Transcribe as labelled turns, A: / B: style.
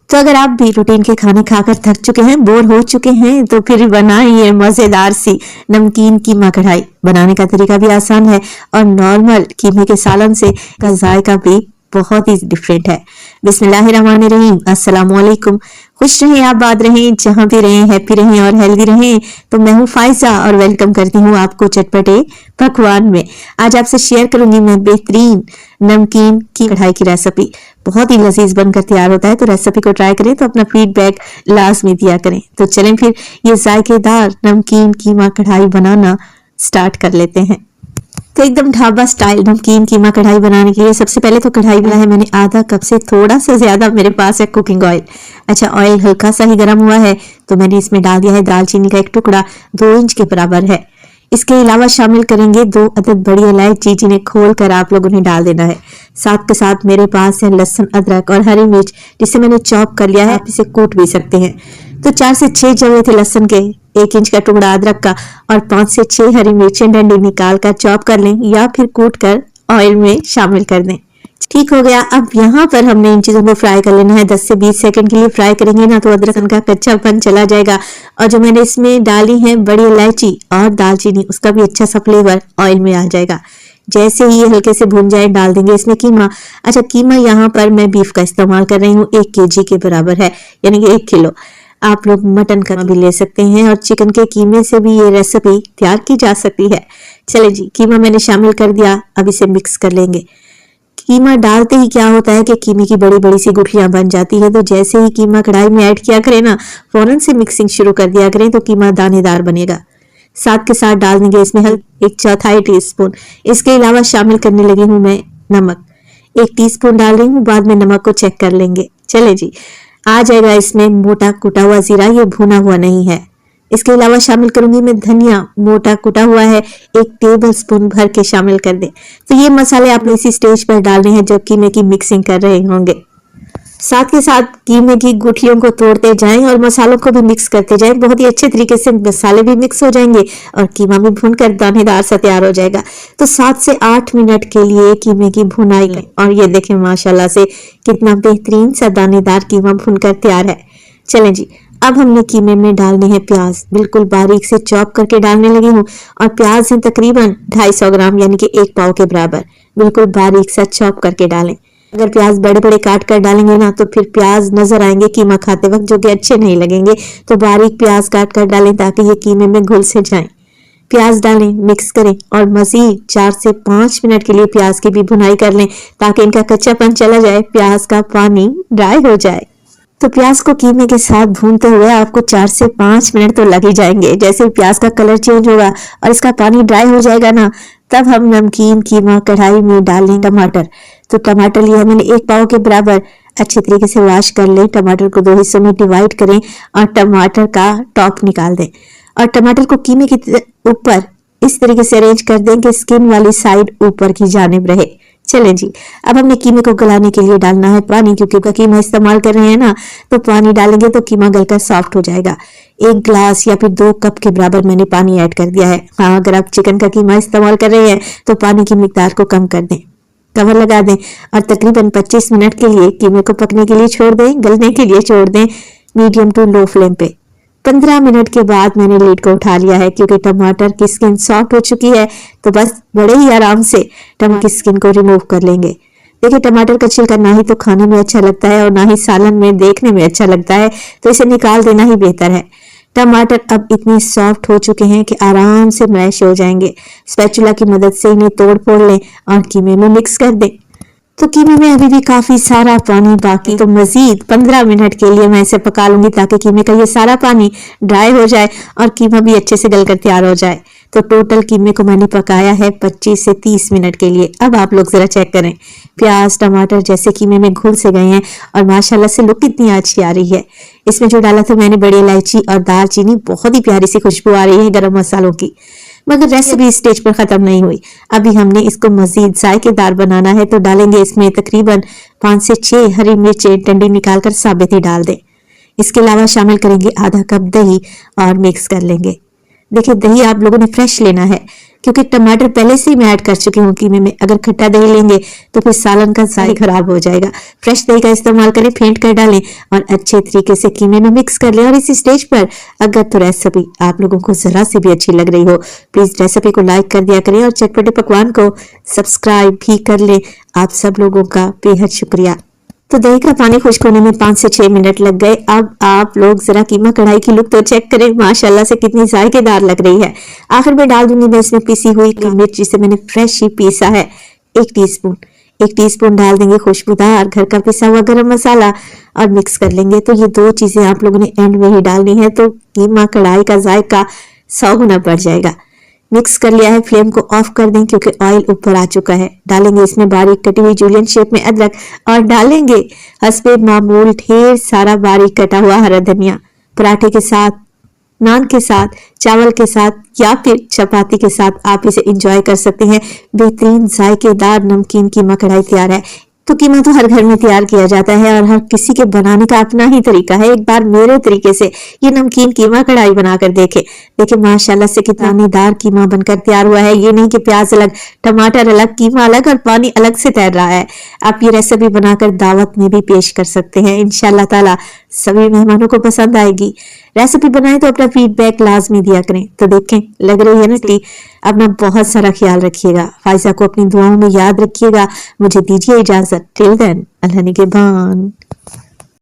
A: तो अगर आप भी रूटीन के खाने खाकर थक चुके हैं, बोर हो चुके हैं, तो फिर बनाइए मजेदार सी नमकीन कीमा कढ़ाई। बनाने का तरीका भी आसान है और नॉर्मल कीमे के सालन से का जायका भी बहुत ही डिफरेंट है। बिस्मिल्लाहिर्रहमानिर्रहीम, अस्सलाम वालेकुम। खुश रहें, आबाद रहें, जहां भी रहें, हैप्पी रहें और हेल्दी रहें। तो मैं हूं फाइजा और वेलकम करती हूं आपको चटपटे पकवान में। आज आपसे शेयर करूंगी मैं बेहतरीन नमकीन की कढ़ाई की रेसिपी। बहुत ही लजीज बनकर तैयार होता है, तो रेसिपी को ट्राई करें तो अपना फीडबैक लाजमी दिया करें। तो चलें फिर ये जायकेदार नमकीन कीमा कढ़ाई बनाना स्टार्ट कर लेते हैं। तो एकदम ढाबा स्टाइल नमकीन कीमा कढ़ाई बनाने के लिए सबसे पहले तो कढ़ाई लिया है मैंने आधा कप से थोड़ा सा ज्यादा मेरे पास है कुकिंग ऑयल। अच्छा, ऑयल हल्का सा ही गर्म हुआ है तो मैंने इसमें डाल दिया है दालचीनी का एक टुकड़ा 2 इंच के बराबर है। इसके अलावा शामिल करेंगे 2 अदद बड़ी इलायची, जिन्हें खोल कर आप लोगों ने डाल देना है। साथ के साथ मेरे पास है लहसुन, अदरक और हरी मिर्च, जिसे मैंने चॉप कर लिया है। आप इसे कूट भी सकते हैं। तो 4 से 6 जवे थे लहसुन के, 1 इंच का टुकड़ा अदरक का और 5 से 6 हरी मिर्चें डंडी निकाल कर चॉप कर लें या फिर कूट कर ऑयल में शामिल कर दें। ठीक हो गया। अब यहाँ पर हमने इन चीजों को फ्राई कर लेना है। 10 से 20 सेकंड के लिए फ्राई करेंगे ना तो अदरक का कच्चापन चला जाएगा। और जो मैंने इसमें डाली है बड़ी इलायची और दालचीनी, उसका भी अच्छा सा फ्लेवर ऑयल में आ जाएगा। जैसे ही ये हल्के से भून जाए डाल देंगे इसमें कीमा। अच्छा, कीमा यहाँ पर मैं बीफ का इस्तेमाल कर रही हूँ, 1 kg के बराबर है, यानी कि 1 किलो। आप लोग मटन का भी ले सकते हैं और चिकन के कीमे से भी ये रेसिपी तैयार की जा सकती है। चले जी, कीमा मैंने शामिल कर दिया। अब इसे मिक्स कर लेंगे। कीमा डालते ही क्या होता है कि कीमे की बड़ी बड़ी सी गुठलियां बन जाती है। तो जैसे ही कीमा कढ़ाई में ऐड किया करें ना, फौरन से मिक्सिंग शुरू कर दिया करें तो कीमा दानेदार बनेगा। साथ के साथ डाल देंगे इसमें 1/4 टीस्पून। इसके अलावा शामिल करने लगी हूँ मैं नमक, 1 टीस्पून डाल रही हूँ। बाद में नमक को चेक कर लेंगे। चले जी, आ जाएगा इसमें मोटा कुटा हुआ जीरा, ये भुना हुआ नहीं है। इसके अलावा शामिल करूंगी मैं धनिया, मोटा कुटा हुआ है, 1 टेबलस्पून भर के शामिल कर दें। तो ये मसाले आपने इसी स्टेज पर डालने हैं जब कीमे की मिक्सिंग कर रहे होंगे। साथ के साथ कीमे की गुठलियों को तोड़ते जाएं और मसालों को भी मिक्स करते जाएं। बहुत ही अच्छे तरीके से मसाले भी मिक्स हो जाएंगे और कीमा भी भूनकर दानेदार सा तैयार हो जाएगा। तो 7 से 8 मिनट के लिए कीमे की भुनाई करें और ये देखें माशाल्लाह से कितना बेहतरीन सा दानेदार कीमा भुनकर तैयार है। चलें जी, अब हमने कीमे में डालने हैं प्याज। बिल्कुल बारीक से चॉप करके डालने लगी हूँ और प्याज है तकरीबन 250 ग्राम, यानी कि 1 पाव के बराबर। बिल्कुल बारीक सा चॉप करके डालें। अगर प्याज बड़े बड़े काट कर डालेंगे ना तो फिर प्याज नजर आएंगे कीमा खाते वक्त, जो कि अच्छे नहीं लगेंगे। तो बारीक प्याज काट कर डालें ताकि ये कीमे में घुल से जाएं। प्याज डालें, मिक्स करें और मजीद 4 से 5 मिनट के लिए प्याज की भी भुनाई कर लें ताकि इनका कच्चापन चला जाए, प्याज का पानी ड्राई हो जाए। तो प्याज को कीमे के साथ भूनते हुए आपको 4 से 5 मिनट तो लग ही जाएंगे। जैसे ही प्याज का कलर चेंज होगा और इसका पानी ड्राई हो जाएगा ना, तब हम नमकीन कीमा कढ़ाई में डालें टमाटर। तो टमाटर लिया मैंने 1 पाव के बराबर। अच्छे तरीके से वॉश कर लें। टमाटर को 2 हिस्सों में डिवाइड करें और टमाटर का टॉप निकाल दें और टमाटर को कीमे के ऊपर इस तरीके से अरेंज कर दें कि स्किन वाली साइड ऊपर की जानिब रहे। चलें जी, अब हमने कीमे को गलाने के लिए डालना है पानी, क्योंकि कीमा इस्तेमाल कर रहे हैं ना, तो पानी डालेंगे तो कीमा गलकर सॉफ्ट हो जाएगा। 1 गिलास या फिर 2 कप के बराबर मैंने पानी ऐड कर दिया है। हाँ, अगर आप चिकन का कीमा इस्तेमाल कर रहे हैं तो पानी की मिकदार को कम कर दें। कवर लगा दें और तकरीबन 25 मिनट के लिए कीमे को पकने के लिए छोड़ दें, गलने के लिए छोड़ दें मीडियम टू लो फ्लेम पे। 15 मिनट के बाद मैंने लीड को उठा लिया है, क्योंकि टमाटर की स्किन सॉफ्ट हो चुकी है। तो बस बड़े ही आराम से टमाटर की स्किन को रिमूव कर लेंगे। देखिए, टमाटर का छिलका ना ही तो खाने में अच्छा लगता है और ना ही सालन में देखने में अच्छा लगता है, तो इसे निकाल देना ही बेहतर है। टमाटर अब इतने सॉफ्ट हो चुके हैं कि आराम से मैश हो जाएंगे। स्पैचुला की मदद से इन्हें तोड़ फोड़ लें और कीमे में मिक्स कर दें। तो कीमे में अभी भी काफी सारा पानी बाकी, तो मजीद 15 मिनट के लिए मैं इसे पका लूंगी ताकि कीमे का ये सारा पानी ड्राई हो जाए और कीमा भी अच्छे से गलकर तैयार हो जाए। तो टोटल कीमे को मैंने पकाया है 25 से 30 मिनट के लिए। अब आप लोग जरा चेक करें, प्याज टमाटर जैसे कीमे में घुल से गए हैं और माशाल्लाह से लुक कितनी अच्छी आ रही है। इसमें जो डाला था मैंने बड़ी इलायची और दालचीनी, बहुत ही प्यारी सी खुशबू आ रही है गरम मसालों की। मगर रेसिपी स्टेज पर खत्म नहीं हुई। अभी हमने इसको मजीद जायकेदार बनाना है, तो डालेंगे इसमें तकरीबन 5 से 6 हरी मिर्चें डंडी निकालकर साबित ही डाल दें। इसके अलावा शामिल करेंगे आधा कप दही और मिक्स कर लेंगे। देखिए दही आप लोगों ने फ्रेश लेना है, क्योंकि टमाटर पहले से ही मैं ऐड कर चुकी हूँ कीमे में। अगर खट्टा दही लेंगे तो फिर सालन का जायका खराब हो जाएगा। फ्रेश दही का इस्तेमाल करें, फेंट कर डालें और अच्छे तरीके से कीमे में मिक्स कर लें। और इस स्टेज पर अगर तो रेसिपी आप लोगों को जरा सी भी अच्छी लग रही हो, प्लीज रेसिपी को लाइक कर दिया करें और चटपटे पकवान को सब्सक्राइब भी कर लें। आप सब लोगों का बेहद शुक्रिया। तो दही का पानी खुश्क होने में 5 से 6 मिनट लग गए। अब आप लोग जरा कीमा कढ़ाई की लुक तो चेक करें, माशाल्लाह से कितनी जायकेदार लग रही है। आखिर में डाल दूंगी मैं इसमें पिसी हुई मिर्च, जिसे मैंने फ्रेश ही पीसा है, 1 टीस्पून डाल देंगे खुशबूदार घर का पिसा हुआ गरम मसाला और मिक्स कर लेंगे। तो ये 2 चीजें आप लोगों ने एंड में ही डालनी है, तो कीमा कढ़ाई का जायका 100 गुना बढ़ जाएगा। मिक्स कर लिया है, फ्लेम को ऑफ कर दें क्योंकि ऑयल ऊपर आ चुका है। डालेंगे इसमें बारीक कटी हुई जूलियन शेप में अदरक और डालेंगे हस्बे मामूल ढेर सारा बारीक कटा हुआ हरा धनिया। पराठे के साथ, नान के साथ, चावल के साथ या फिर चपाती के साथ आप इसे एंजॉय कर सकते हैं। बेहतरीन जायकेदार नमकीन कीमा कढ़ाई तैयार है। तो कीमा तो हर घर में तैयार किया जाता है और हर किसी के बनाने का अपना ही तरीका है। एक बार मेरे तरीके से ये नमकीन कीमा कढ़ाई बनाकर देखे। देखिए माशाल्लाह से कितना दानेदार कीमा बनकर तैयार हुआ है। ये नहीं कि प्याज अलग, टमाटर अलग, कीमा अलग और पानी अलग से तैर रहा है। आप ये रेसिपी बनाकर दावत में भी पेश कर सकते हैं। इंशाल्लाह ताला सभी मेहमानों को पसंद आएगी। रेसिपी बनाए तो अपना फीडबैक लाजमी दिया करें। तो देखें लग रही है ना टी। अपना बहुत सारा ख्याल रखिएगा, फाइजा को अपनी दुआओं में याद रखिएगा। मुझे दीजिए इजाजत। टिल देन, अल्लाह निगहबान।